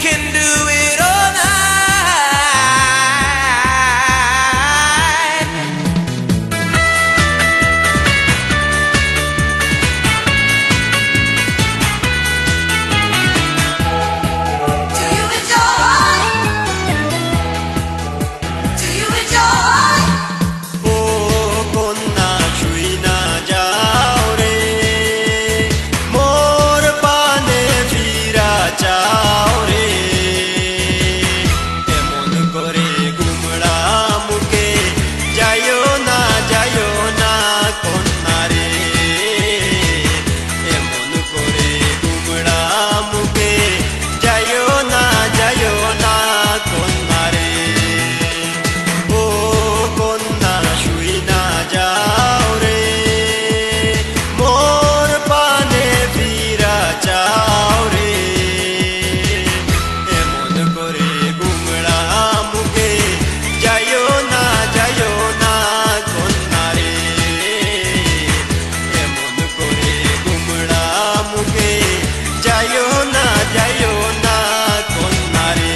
can do it all night. Do you enjoy? Do you enjoy? ओ कोन्ना छुई ना जाओ रे मोर पाने फिरा जाओ रे एमन करे गुमड़ा मुके जायो ना कोन्ना रे एमन करे गुमड़ा मुके जायो ना कोन्ना रे ओ कोन्ना छुई ना जाओ रे मोर पाने फिरा जाओ रे एमन करे गुमड़ा मुके जायो ना कोन्ना रे एमन करे गुमड़ा मुके जायो ना कोन्ना रे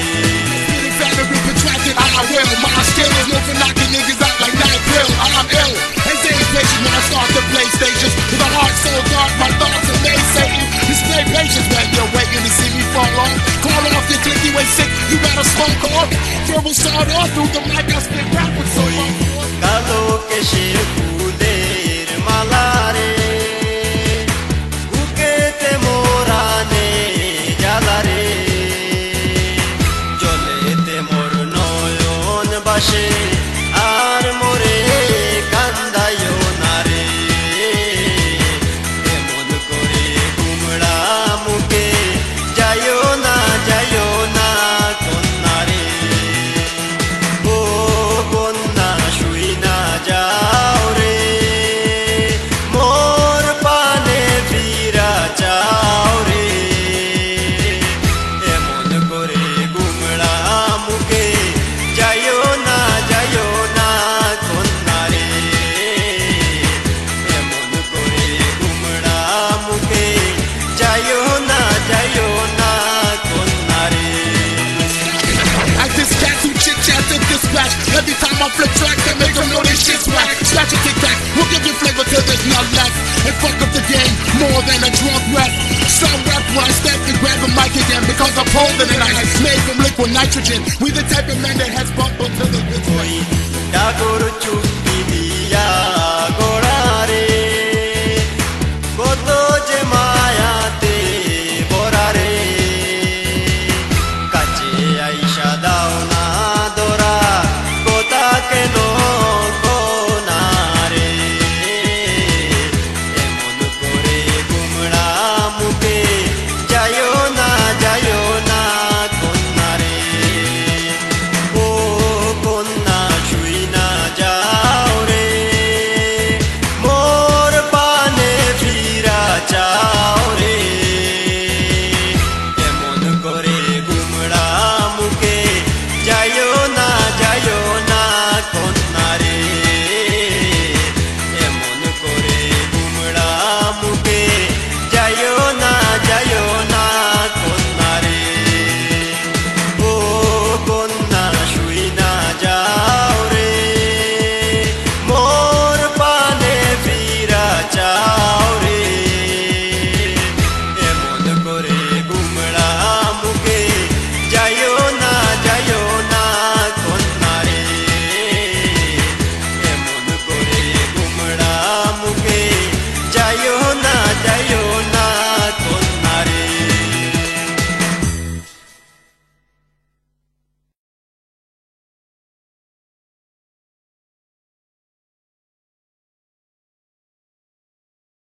Feeling very contracted, I will. My skill is known for knocking niggas out like Night Grill. I'm ill and stay patient when I start to play stations. With a heart so dark, my thoughts are Satan. Display patience when you're waiting to see me fall off. Call off your clicky way sick, you better smoke off. Verbal start off through the mic, I spit backwards so long. কালো কেশে ফুলের মালা রে বুকেতে মোরানে জ্বালা রে জলেতে মোর নয়ন বাসে আর মোরে কান্দায়ও না রে এমন করে গুমড়া মুকে যাইও না কোন্না রে ও কোন্না শুই না যাও রে মোর পানে ফিরা যাও রে এমন করে গুমড়া মুকে যাইও না কোন্না রে এমন করে গুমড়া মুকে যাইও না কোন্না রে Like this cat who chit chat and dispatch. Every time I flip track, they make them know this shit's whack. Scratch and tic tac, we'll give you flavor till there's none left. And fuck up the game more than a drunk rap. Some rap when I step to grab a mic again because I'm holding it ice. Made from liquid nitrogen. We the type of men that has bumped until the ডাগর চুপ